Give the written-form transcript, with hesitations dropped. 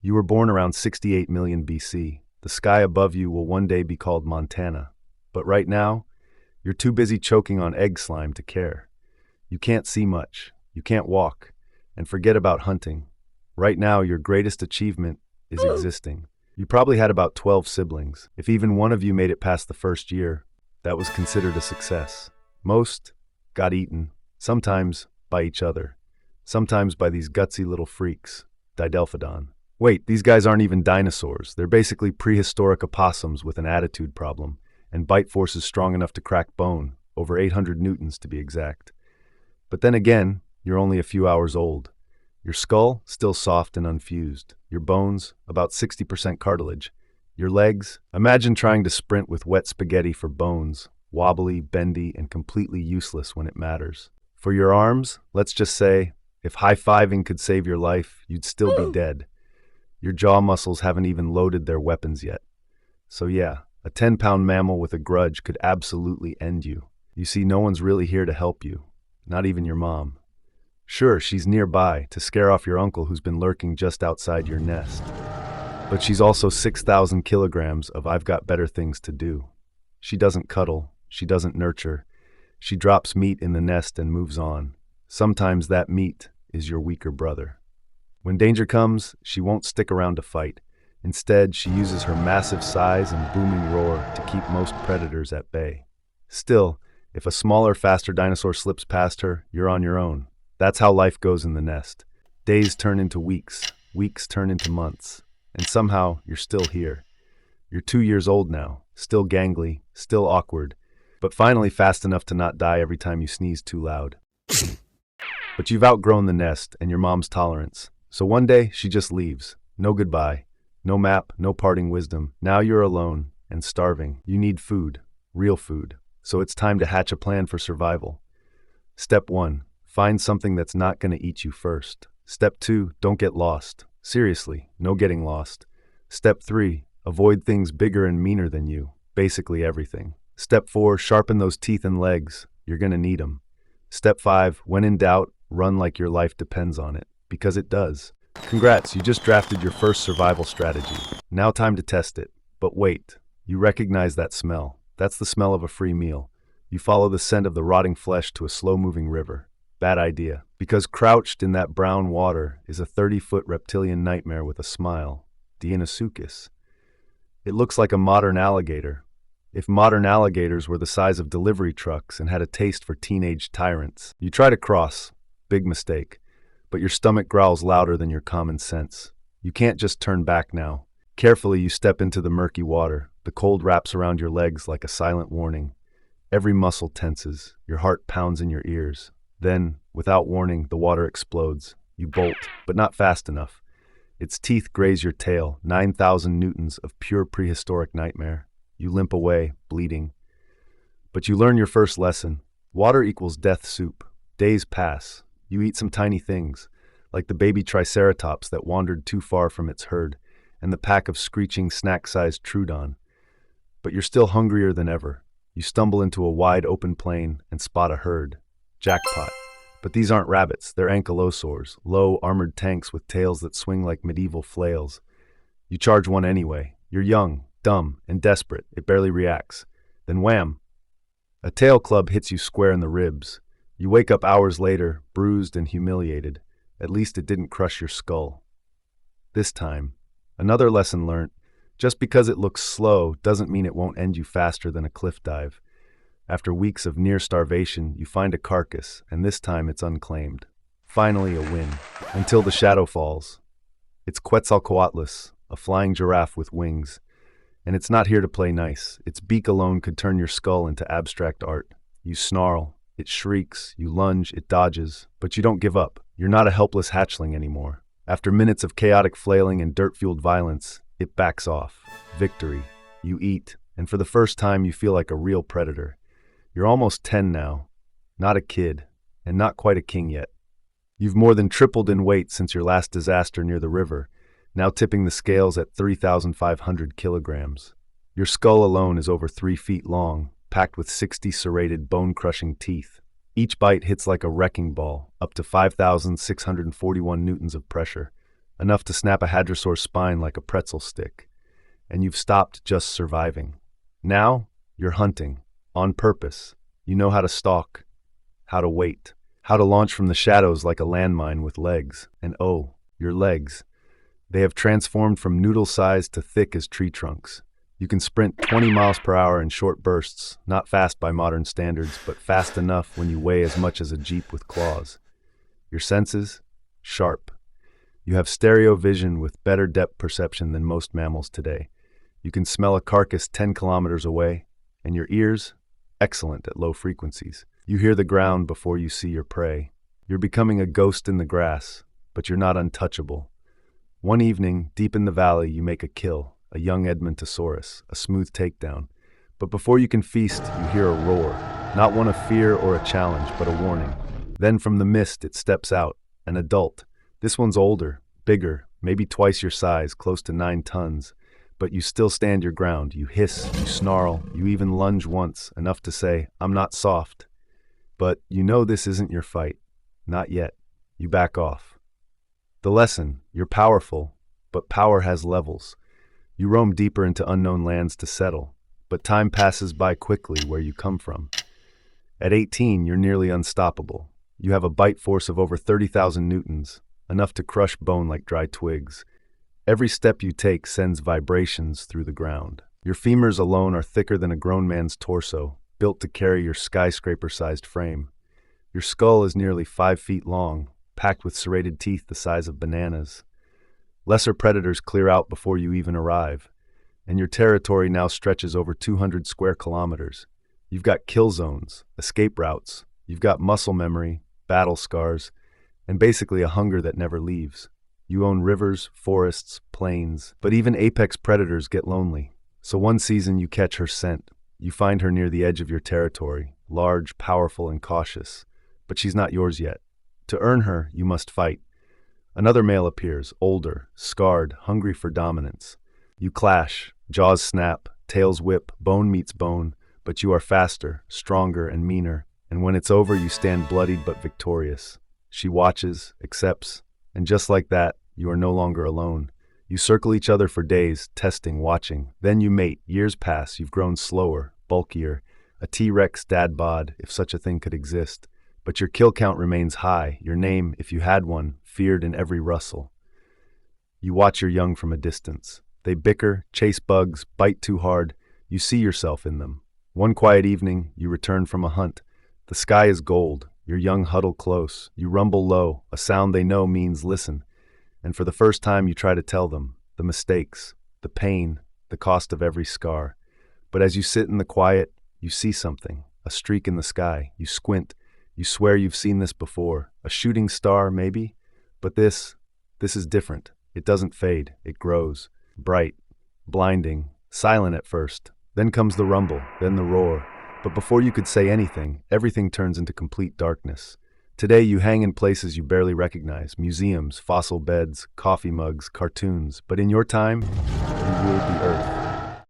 You were born around 68 million BC. The sky above you will one day be called Montana. But right now, you're too busy choking on egg slime to care. You can't see much. You can't walk. And forget about hunting. Right now, your greatest achievement is existing. You probably had about 12 siblings. If even one of you made it past the first year, that was considered a success. Most got eaten, sometimes by each other, sometimes by these gutsy little freaks, Didelphodon. Wait, these guys aren't even dinosaurs. They're basically prehistoric opossums with an attitude problem, and bite forces strong enough to crack bone, over 800 newtons to be exact. But then again, you're only a few hours old. Your skull, still soft and unfused. Your bones, about 60% cartilage. Your legs, imagine trying to sprint with wet spaghetti for bones, wobbly, bendy, and completely useless when it matters. For your arms, let's just say, if high-fiving could save your life, you'd still be dead. Your jaw muscles haven't even loaded their weapons yet. So yeah, a 10-pound mammal with a grudge could absolutely end you. You see, no one's really here to help you, not even your mom. Sure, she's nearby to scare off your uncle who's been lurking just outside your nest. But she's also 6,000 kilograms of I've got better things to do. She doesn't cuddle, she doesn't nurture. She drops meat in the nest and moves on. Sometimes that meat is your weaker brother. When danger comes, she won't stick around to fight. Instead, she uses her massive size and booming roar to keep most predators at bay. Still, if a smaller, faster dinosaur slips past her, you're on your own. That's how life goes in the nest. Days turn into weeks, weeks turn into months, and somehow you're still here. You're 2 years old now, still gangly, still awkward, but finally fast enough to not die every time you sneeze too loud. But you've outgrown the nest and your mom's tolerance. So one day, she just leaves. No goodbye. No map, no parting wisdom. Now you're alone and starving. You need food, real food. So it's time to hatch a plan for survival. Step 1. Find something that's not going to eat you first. Step 2. Don't get lost. Seriously, no getting lost. Step 3. Avoid things bigger and meaner than you. Basically everything. Step 4. Sharpen those teeth and legs. You're going to need them. Step 5. When in doubt, run like your life depends on it. Because it does. Congrats, you just drafted your first survival strategy. Now time to test it. But wait, you recognize that smell. That's the smell of a free meal. You follow the scent of the rotting flesh to a slow-moving river. Bad idea. Because crouched in that brown water is a 30-foot reptilian nightmare with a smile. Deinosuchus. It looks like a modern alligator. If modern alligators were the size of delivery trucks and had a taste for teenage tyrants. You try to cross. Big mistake. But your stomach growls louder than your common sense. You can't just turn back now. Carefully, you step into the murky water. The cold wraps around your legs like a silent warning. Every muscle tenses. Your heart pounds in your ears. Then, without warning, the water explodes. You bolt, but not fast enough. Its teeth graze your tail, 9,000 newtons of pure prehistoric nightmare. You limp away, bleeding. But you learn your first lesson. Water equals death soup. Days pass. You eat some tiny things, like the baby triceratops that wandered too far from its herd, and the pack of screeching snack-sized Trudon. But you're still hungrier than ever. You stumble into a wide open plain and spot a herd. Jackpot. But these aren't rabbits, they're ankylosaurs, low, armored tanks with tails that swing like medieval flails. You charge one anyway. You're young, dumb, and desperate. It barely reacts. Then wham! A tail club hits you square in the ribs. You wake up hours later, bruised and humiliated. At least it didn't crush your skull. This time, another lesson learnt. Just because it looks slow doesn't mean it won't end you faster than a cliff dive. After weeks of near starvation, you find a carcass, and this time it's unclaimed. Finally a win, until the shadow falls. It's Quetzalcoatlus, a flying giraffe with wings. And it's not here to play nice. Its beak alone could turn your skull into abstract art. You snarl. It shrieks, you lunge, it dodges, but you don't give up. You're not a helpless hatchling anymore. After minutes of chaotic flailing and dirt-fueled violence, it backs off. Victory. You eat, and for the first time you feel like a real predator. You're almost 10 now. Not a kid, and not quite a king yet. You've more than tripled in weight since your last disaster near the river, now tipping the scales at 3,500 kilograms. Your skull alone is over 3 feet long, packed with 60 serrated, bone-crushing teeth. Each bite hits like a wrecking ball, up to 5,641 newtons of pressure. enough to snap a hadrosaur's spine like a pretzel stick. And you've stopped just surviving. Now, you're hunting, on purpose. You know how to stalk, how to wait, how to launch from the shadows like a landmine with legs. And oh, your legs. They have transformed from noodle-sized to thick as tree trunks. You can sprint 20 miles per hour in short bursts, not fast by modern standards, but fast enough when you weigh as much as a jeep with claws. Your senses? Sharp. You have stereo vision with better depth perception than most mammals today. You can smell a carcass 10 kilometers away, and your ears? Excellent at low frequencies. You hear the ground before you see your prey. You're becoming a ghost in the grass, but you're not untouchable. One evening, deep in the valley, you make a kill, a young Edmontosaurus, a smooth takedown. But before you can feast, you hear a roar, not one of fear or a challenge, but a warning. Then from the mist, it steps out, an adult. This one's older, bigger, maybe twice your size, close to 9 tons. But you still stand your ground. You hiss, you snarl, you even lunge once, enough to say, "I'm not soft." But you know this isn't your fight. Not yet. You back off. The lesson: you're powerful, but power has levels. You roam deeper into unknown lands to settle, but time passes by quickly where you come from. At 18, you're nearly unstoppable. You have a bite force of over 30,000 newtons, enough to crush bone like dry twigs. Every step you take sends vibrations through the ground. Your femurs alone are thicker than a grown man's torso, built to carry your skyscraper-sized frame. Your skull is nearly 5 feet long, packed with serrated teeth the size of bananas. Lesser predators clear out before you even arrive, and your territory now stretches over 200 square kilometers. You've got kill zones, escape routes, you've got muscle memory, battle scars, and basically a hunger that never leaves. You own rivers, forests, plains, but even apex predators get lonely. So one season you catch her scent. You find her near the edge of your territory, large, powerful, and cautious. But she's not yours yet. To earn her, you must fight. Another male appears, older, scarred, hungry for dominance. You clash, jaws snap, tails whip, bone meets bone, but you are faster, stronger, and meaner. And when it's over, you stand bloodied but victorious. She watches, accepts, and just like that, you are no longer alone. You circle each other for days, testing, watching. Then you mate. Years pass. You've grown slower, bulkier, a T-Rex dad bod, if such a thing could exist. But your kill count remains high. Your name, if you had one, feared in every rustle. You watch your young from a distance. They bicker, chase bugs, bite too hard. You see yourself in them. One quiet evening, you return from a hunt. The sky is gold. Your young huddle close. You rumble low. A sound they know means listen. And for the first time, you try to tell them the mistakes, the pain, the cost of every scar. But as you sit in the quiet, you see something, a streak in the sky. You squint. You swear you've seen this before. A shooting star, maybe? But this is different. It doesn't fade. It grows. Bright, blinding, silent at first. Then comes the rumble, then the roar. But before you could say anything, everything turns into complete darkness. Today you hang in places you barely recognize, museums, fossil beds, coffee mugs, cartoons. But in your time, you ruled the earth.